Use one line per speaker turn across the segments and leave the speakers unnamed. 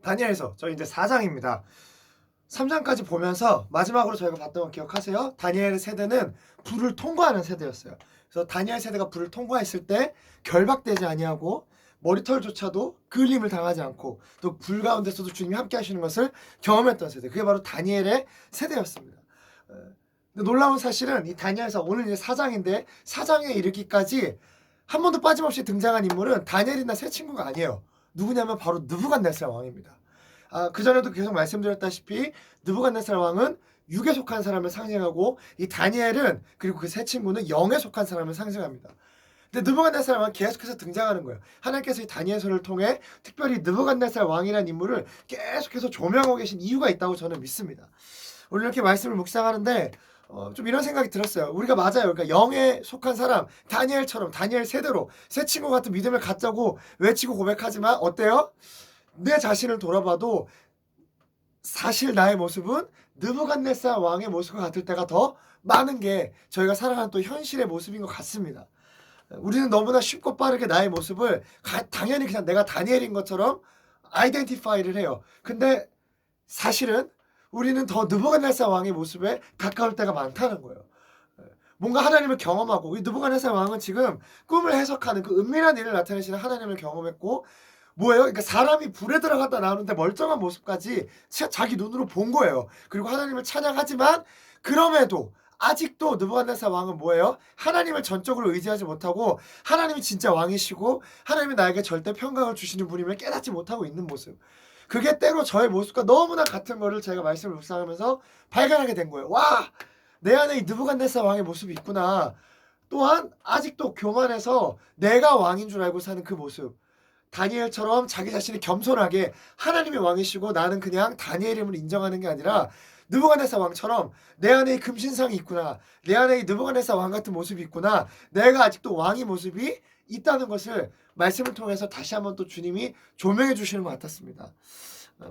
다니엘서 저희 이제 4장입니다. 3장까지 보면서 마지막으로 저희가 봤던 거 기억하세요? 다니엘 세대는 불을 통과하는 세대였어요. 그래서 다니엘 세대가 불을 통과했을 때 결박되지 아니하고 머리털조차도 그을림을 당하지 않고 또 불 가운데서도 주님이 함께 하시는 것을 경험했던 세대. 그게 바로 다니엘의 세대였습니다. 근데 놀라운 사실은 이 다니엘서 오늘 이제 4장인데 4장에 이르기까지 한 번도 빠짐없이 등장한 인물은 다니엘이나 세 친구가 아니에요. 누구냐면 바로 느부갓네살 왕입니다. 그전에도 계속 말씀드렸다시피 느부갓네살 왕은 육에 속한 사람을 상징하고 이 다니엘은 그리고 그 세 친구는 영에 속한 사람을 상징합니다. 근데 느부갓네살 왕은 계속해서 등장하는 거예요. 하나님께서 이 다니엘서를 통해 특별히 느부갓네살 왕이라는 인물을 계속해서 조명하고 계신 이유가 있다고 저는 믿습니다. 오늘 이렇게 말씀을 묵상하는데 좀 이런 생각이 들었어요. 우리가 맞아요. 그러니까 영에 속한 사람, 다니엘처럼 다니엘 세대로 새 친구 같은 믿음을 갖자고 외치고 고백하지만 어때요? 내 자신을 돌아봐도 사실 나의 모습은 느부갓네살 왕의 모습과 같을 때가 더 많은 게 저희가 살아가는 또 현실의 모습인 것 같습니다. 우리는 너무나 쉽고 빠르게 나의 모습을 당연히 그냥 내가 다니엘인 것처럼 아이덴티파이를 해요. 근데 사실은 우리는 더 느부갓네살 왕의 모습에 가까울 때가 많다는 거예요. 뭔가 하나님을 경험하고 이 느부갓네살 왕은 지금 꿈을 해석하는 그 은밀한 일을 나타내시는 하나님을 경험했고 뭐예요? 그러니까 사람이 불에 들어갔다 나오는데 멀쩡한 모습까지 자기 눈으로 본 거예요. 그리고 하나님을 찬양하지만 그럼에도 아직도 느부갓네살 왕은 뭐예요? 하나님을 전적으로 의지하지 못하고 하나님이 진짜 왕이시고 하나님이 나에게 절대 평강을 주시는 분임을 깨닫지 못하고 있는 모습. 그게 때로 저의 모습과 너무나 같은 거를 제가 말씀을 묵상하면서 발견하게 된 거예요. 와! 내 안에 이 느부갓네살 왕의 모습이 있구나. 또한 아직도 교만해서 내가 왕인 줄 알고 사는 그 모습. 다니엘처럼 자기 자신이 겸손하게 하나님이 왕이시고 나는 그냥 다니엘임을 인정하는 게 아니라 느부갓네살 왕처럼 내 안에 이 금신상이 있구나. 내 안에 이 느부갓네살 왕 같은 모습이 있구나. 내가 아직도 왕의 모습이 있다는 것을 말씀을 통해서 다시 한번 또 주님이 조명해 주시는 것 같았습니다.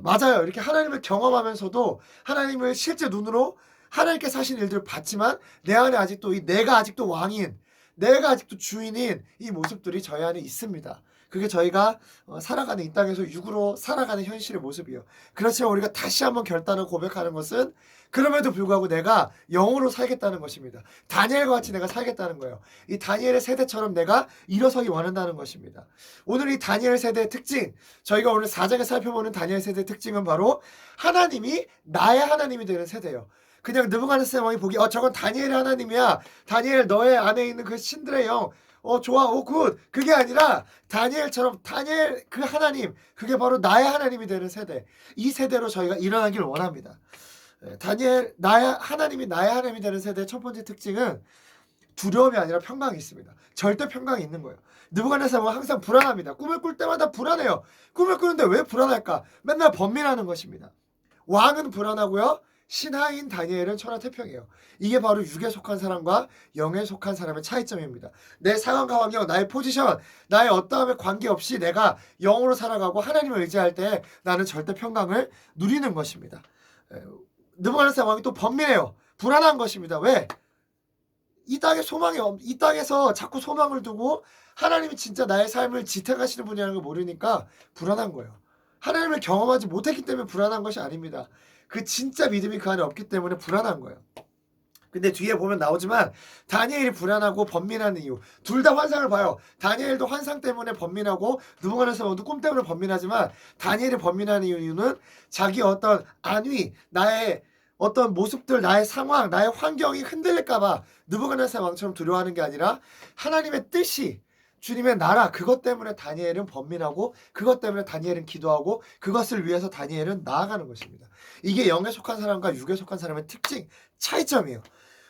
맞아요. 이렇게 하나님을 경험하면서도 하나님을 실제 눈으로 하나님께서 하신 일들을 봤지만 내 안에 아직도 내가 아직도 왕인, 내가 아직도 주인인 이 모습들이 저희 안에 있습니다. 그게 저희가 살아가는 이 땅에서 육으로 살아가는 현실의 모습이에요. 그렇지만 우리가 다시 한번 결단을 고백하는 것은 그럼에도 불구하고 내가 영으로 살겠다는 것입니다. 다니엘과 같이 내가 살겠다는 거예요. 이 다니엘의 세대처럼 내가 일어서기 원한다는 것입니다. 오늘 이 다니엘 세대의 특징, 저희가 오늘 4장에 살펴보는 다니엘 세대의 특징은 바로 하나님이 나의 하나님이 되는 세대예요. 그냥 느부갓네살 왕이 보기 저건 다니엘의 하나님이야. 다니엘 너의 안에 있는 그 신들의 영 좋아, 굿. 그게 아니라 다니엘처럼 다니엘 그 하나님, 그게 바로 나의 하나님이 되는 세대. 이 세대로 저희가 일어나길 원합니다. 다니엘 하나님이 나의 하나님이 되는 세대의 첫 번째 특징은 두려움이 아니라 평강이 있습니다. 절대 평강이 있는 거예요. 느부갓네살 왕은 항상 불안합니다. 꿈을 꿀 때마다 불안해요. 꿈을 꾸는데 왜 불안할까? 맨날 번민하는 것입니다. 왕은 불안하고요. 신하인 다니엘은 천하태평이에요. 이게 바로 육에 속한 사람과 영에 속한 사람의 차이점입니다. 내 상황과 환경, 나의 포지션, 나의 어떠함에 관계없이 내가 영으로 살아가고 하나님을 의지할 때 나는 절대 평강을 누리는 것입니다. 느부갓네살 왕이 또 번민해요. 불안한 것입니다. 왜? 이 땅에서 자꾸 소망을 두고 하나님이 진짜 나의 삶을 지탱하시는 분이라는 걸 모르니까 불안한 거예요. 하나님을 경험하지 못했기 때문에 불안한 것이 아닙니다. 그 진짜 믿음이 그 안에 없기 때문에 불안한 거예요. 근데 뒤에 보면 나오지만 다니엘이 불안하고 번민하는 이유, 둘 다 환상을 봐요. 다니엘도 환상 때문에 번민하고 느부갓네살 왕도 꿈 때문에 번민하지만 다니엘이 번민하는 이유는 자기 어떤 안위, 나의 어떤 모습들, 나의 상황, 나의 환경이 흔들릴까봐 느부갓네살 왕처럼 두려워하는 게 아니라 하나님의 뜻이, 주님의 나라, 그것 때문에 다니엘은 번민하고 그것 때문에 다니엘은 기도하고 그것을 위해서 다니엘은 나아가는 것입니다. 이게 영에 속한 사람과 육에 속한 사람의 특징, 차이점이에요.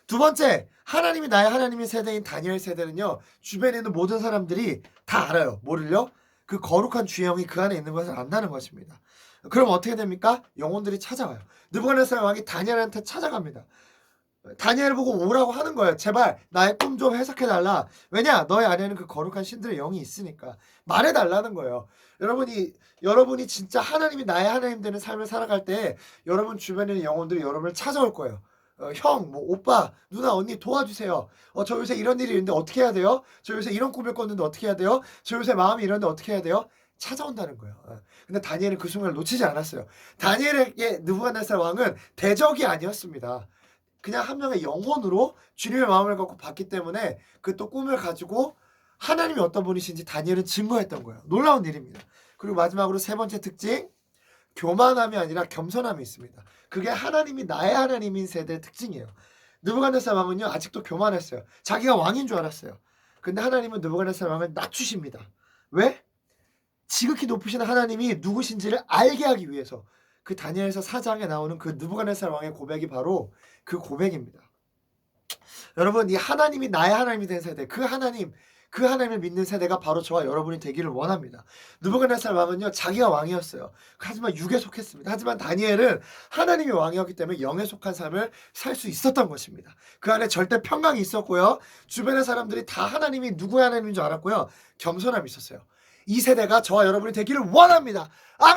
두 번째, 하나님이 나의 하나님의 세대인 다니엘 세대는요, 주변에 있는 모든 사람들이 다 알아요. 뭐를요? 그 거룩한 주영이 그 안에 있는 것을 안다는 것입니다. 그럼 어떻게 됩니까? 영혼들이 찾아와요. 느부갓네살 왕이 다니엘한테 찾아갑니다. 다니엘을 보고 오라고 하는 거예요. 제발 나의 꿈 좀 해석해달라. 왜냐? 너의 안에는 그 거룩한 신들의 영이 있으니까. 말해달라는 거예요. 여러분이 진짜 하나님이 나의 하나님 되는 삶을 살아갈 때 여러분 주변에 있는 영혼들이 여러분을 찾아올 거예요. 형, 오빠, 누나, 언니 도와주세요. 저 요새 이런 일이 있는데 어떻게 해야 돼요? 저 요새 이런 꿈을 꿨는데 어떻게 해야 돼요? 저 요새 마음이 이런데 어떻게 해야 돼요? 찾아온다는 거예요. 근데 다니엘은 그 순간을 놓치지 않았어요. 다니엘에게 느부갓네살 왕은 대적이 아니었습니다. 그냥 한 명의 영혼으로 주님의 마음을 갖고 봤기 때문에 그 또 꿈을 가지고 하나님이 어떤 분이신지 다니엘은 증거했던 거예요. 놀라운 일입니다. 그리고 마지막으로 세 번째 특징, 교만함이 아니라 겸손함이 있습니다. 그게 하나님이 나의 하나님인 세대의 특징이에요. 느부갓네살 왕은요 아직도 교만했어요. 자기가 왕인 줄 알았어요. 근데 하나님은 느부갓네살 왕을 낮추십니다. 왜? 지극히 높으신 하나님이 누구신지를 알게 하기 위해서. 그 다니엘서 4장에 나오는 그 느부갓네살 왕의 고백이 바로 그 고백입니다. 여러분, 이 하나님이 나의 하나님이 된 세대, 그 하나님을 믿는 세대가 바로 저와 여러분이 되기를 원합니다. 느부갓네살 왕은요 자기가 왕이었어요. 하지만 육에 속했습니다. 하지만 다니엘은 하나님이 왕이었기 때문에 영에 속한 삶을 살 수 있었던 것입니다. 그 안에 절대 평강이 있었고요. 주변의 사람들이 다 하나님이 누구의 하나님인 줄 알았고요. 겸손함이 있었어요. 이 세대가 저와 여러분이 되기를 원합니다. 아멘.